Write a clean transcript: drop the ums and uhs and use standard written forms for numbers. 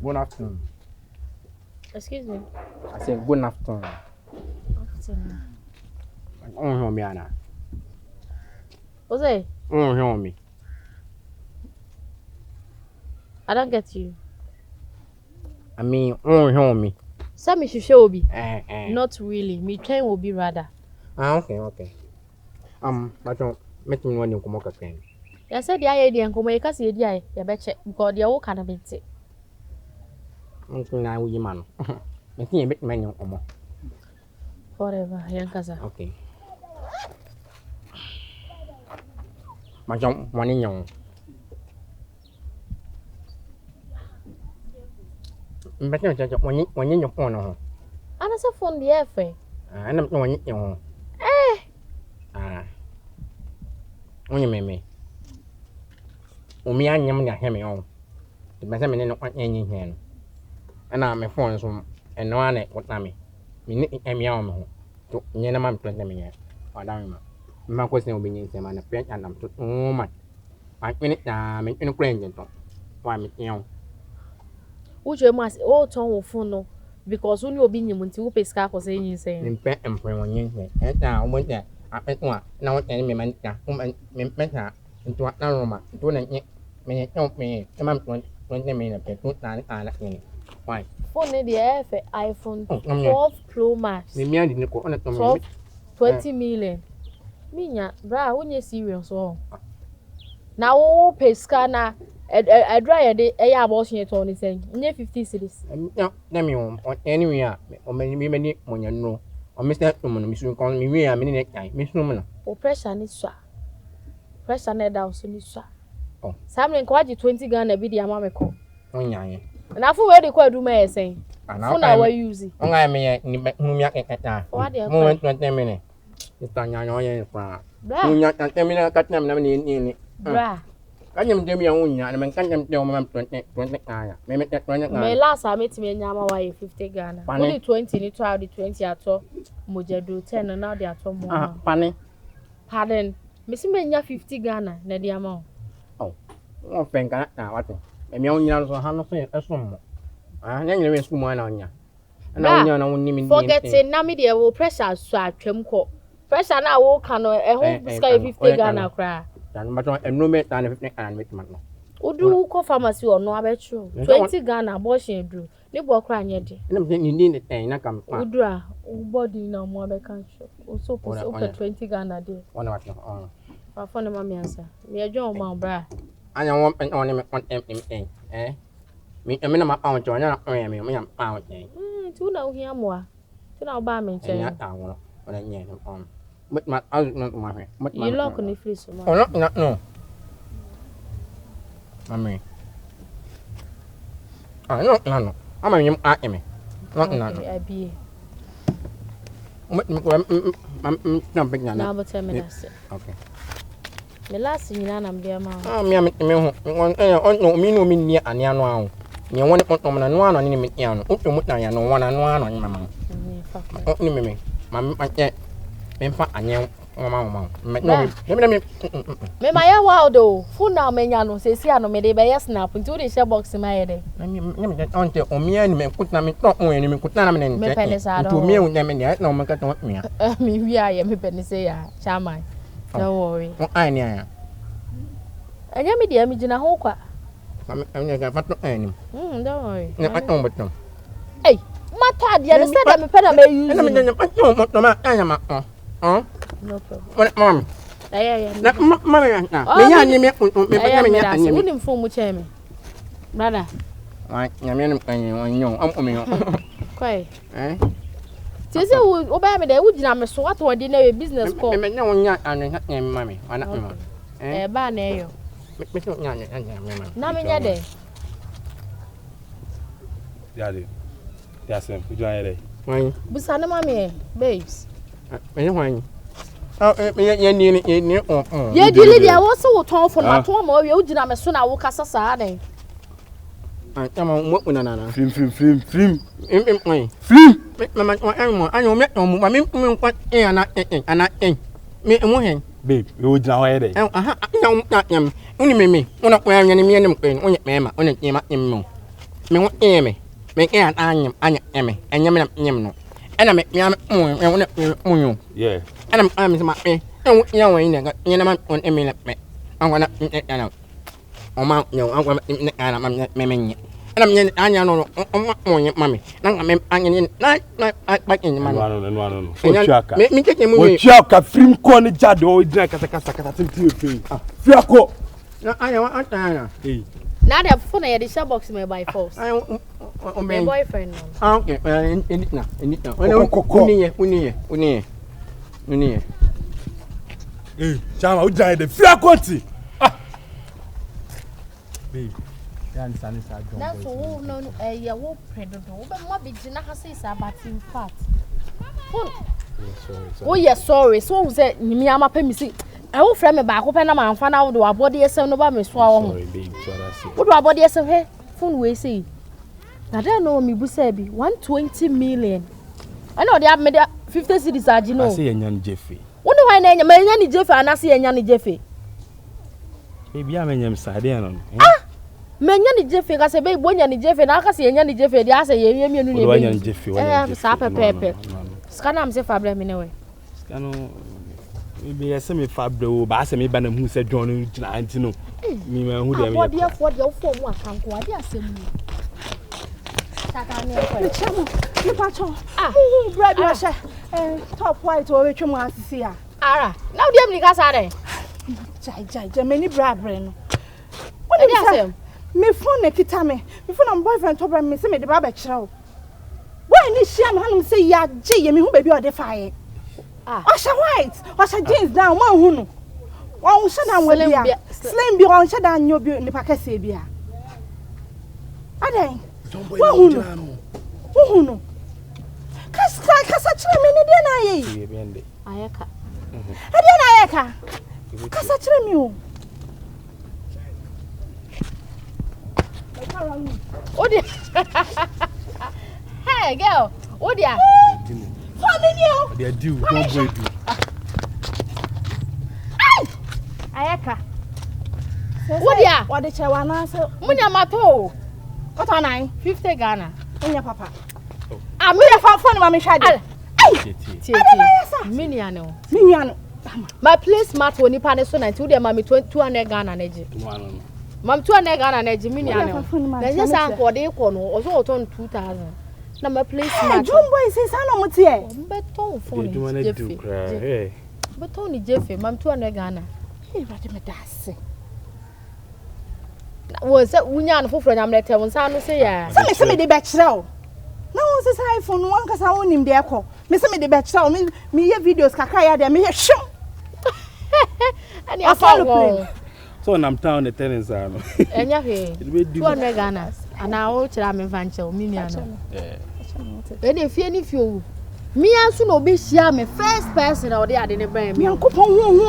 Good afternoon. Excuse me. I said good afternoon. Afternoon. Hear me, Anna. What's it? Hear me. I don't get you. I mean, hear me. Some issue will be. Not really. Me train will be rather. Okay. But make me want to come up again. I said the idea and come make us the idea. You betcha because the old kind of it. Now we man. I think a bit menu or more. Whatever, Nkansah. Okay. My jump one in young. Better when you your phone. And as a phone the air frame. I don't know when you only me. I am hear me on. The better men not any hand. And I'm a phone and no one what name. Me am young to Yenamam 20 minutes. Or down my question will be in some and a pet and I'm to much. 5 minutes, I'm in a grand. Why me young? Which you must all tongue phone because when you're being to pay scarf or saying, In pet and pray when you say, and now went there. I bet one, now enemy man, better into a aroma, don't help me. The man 20 minutes, put down why? Phone the air for iPhone 12 Promax. The man didn't go on it 20 million. Minya, bra, when you serious all. Now, pay scanner. I dry a day, a abortion at only saying, near 50 cities. No, or anywhere, or many when you know, or Mr. Woman, Miss call me, we are minute time, Miss Woman. Or pressure is sir. Pressure net down soon is sir. Oh, Samuel Kwadwo 20 gun a video, mamma call. Oh, yeah. And I feel where the Kwadwo may say. And now we're using. Oh, I may whom you can at what the moment 20 minutes. It's done, I know you're from. Bra, 10 minutes, cut them nearly. Bra. I am doing your own, and I can't tell my 20. Maybe that 20. My last I met me in Yama 50 Ghana. Only 20, you try the 20 at all. Mojado 10 and now they are 2 more. Funny. Pardon, Miss Menya 50 Ghana, Nadia amount. Oh, thank God. What? And you only also have nothing as some. I never risk one on you. And I only forget it. Now, media will pressure swap Tremco. Pressure now will can a whole sky 50 Ghana cry. But no better than 50 and with money. Udu ko pharmacy or no about true. 20 Ghana abortion drew. They walk crying yet. And you need it, and I come. Udra, body no more by country. Also, put 20 Ghana day. One of us. I found a mammy answer. We are John Mount. I don't want an ornament on anything, eh? Me a minimum pound to another pound. 2 now here more. 2 now by me. On. But my other not my friend. You lock on the face. Oh, not no. Mammy. I don't know. I'm a young acme. Not I be. I'm jumping now, but 10 minutes. Okay. The last thing I'm there, ma'am. Me, no, me no mean near and yan. You want to put on one on any young. Open no one and one on mamma. Only me. Mamma, in fact, and young mama. Me my wild though. Full now menyano say see ano me dey be snap into the share box my head. Me onte o me ani me kutna me tok mo ani me kutna na me nte. Me pene sa do. To me un me ne na me ka ton me. Me wi aye me pene say ya. Chairman. Don't worry. O ai ni aya. Anya me dia me gina ho kwa. Me ga fato ani. Don't worry. Ne aton beton. Hey, mata dia no say that me pena me use. Na me nya aton mo ma anya ma. No problem. Mama. Yeah. Na mama ya. Me nya ni me penya me nya ani. Unim fo mu che me. Brother. Ai, nya me ni onyo am me yo. Kwai. Tese wo ba me da wo gina me so what wodi na we business call. Me nya wonya anu nya me mama. Ana me. Ba na yo. Me so nya me mama. Na me nya de. Yade. Yasem, uju anye Why? Busa na mama babes. Me why? Me ni Ye dili dia wo so wo ton fo na to ma we wo gina me so na wo kasa saa den. Tama mo una na. Film. Mama anyo me ma me kwa ana me mo hen. Babe, we uju na anye Aha, nyam. Uni me. Una kwa nya ni me nem kwen. Onya me ma, onya nyema nyem. Me wo me. Me kan anyam anya me. Anyam na nyem no. Ana me nyam mo. Yeah. Ana me sama me. Nya wo ni ga nyena ma on me na me. Angwana ana. Oma nyo angwa me ana me. Ana me anya no mo mami. Na me anya ni na ba kin ma. No. Ochuaka. Me keke mu. Ochuaka film ko ni jade o dina kasa timti efe. Fiako. Na anya wa atana. Eh. Na the phone ya the share box me by force. My boyfriend no. Okay, enit na. Uni. Eh, chama uju anye de fiako ti. Babe. Yan sani sa John. Na so wo no ya wo predodo. Wo be mo be gina ha say sa but in fact. Phone. Sorry. Oh yes, sorry. So wo say nyimi amapa mi si. I will frame me back open na man fa na wo do abode yesem no ba me so a wo. Sorry, babe. So that's it. Wo do abode yesem he. Phone we say. Na dey no mi bu say bi 120 million. I know they have made 50 cedis agi no. I say enyan Jefe. Wo no why na enya ni Jefe ana say enya ni Jefe. Baby, am enyam sade anon. Menya ni Jefe ka say be bonya ni Jefe na aka say enya ni Jefe dia say ye mienu ni be. Wanya ni Jefe. Sa pepe. Skana am say fabre me ne we. Skano maybe yesa me fabre o ba say me ba na hu say John gina anti no. Me ma hu dem. Body for the for mu akanko ade asem ni. Tata ne ko. Chamo, me pacho. Bread wash. Top white o we twem asisi a. Ara. Now dem ni ka sa dey. Jai, many bread no. What dey asem? Me phone na kita me. Me phone na boyfriend to bra me say me de ba kira o. Why ni share me hanum say ya je ye me hu baby o de fire. Washa white, washa jeans down one hu no. Won sha dan we bia. Slim bi won sha dan nyo bi ni pakase bia. Adan. Who no? Kasa chire me ni de na ye. Ayeka. Ade na ayeka. Kasa chire me o. Odia. Hey girl, Odia. Family o. They do, don't go do. Ayeka. Odia. What the chewa na so. Munya mato. What are 50 Ghana. Onya papa. Ah, Me fa phone ma me hwade. Tie. Minia no. Minia no. My place mat woni pa ne so 90 de ma me 200 Ghana na ji. Mam 200 Ghana na ji minia no. Na je san ko de ko no, o so oton 2000. Na my place mat. Jumbo isi sana mutie. Mbeton phone. They do want to do cry. Hey. Beton ni Jefe, mam 200 Ghana. Hey, what me dase. Wo se wunya no foforo nyam lete won san no se ya. Se me de be kira o. Na won se iPhone won kasa won nim de ekọ. Me se me de be kira o me ye videos kakra ya de me ye hwem. Ani afa. So nam town the tenants are no. Enya he. 200 Ghana. Ana o kira me vanche o minia no. E de fie ni fie o. Mi anso no be hia me first person o de ade ne ban mi. Yankopon hu hu.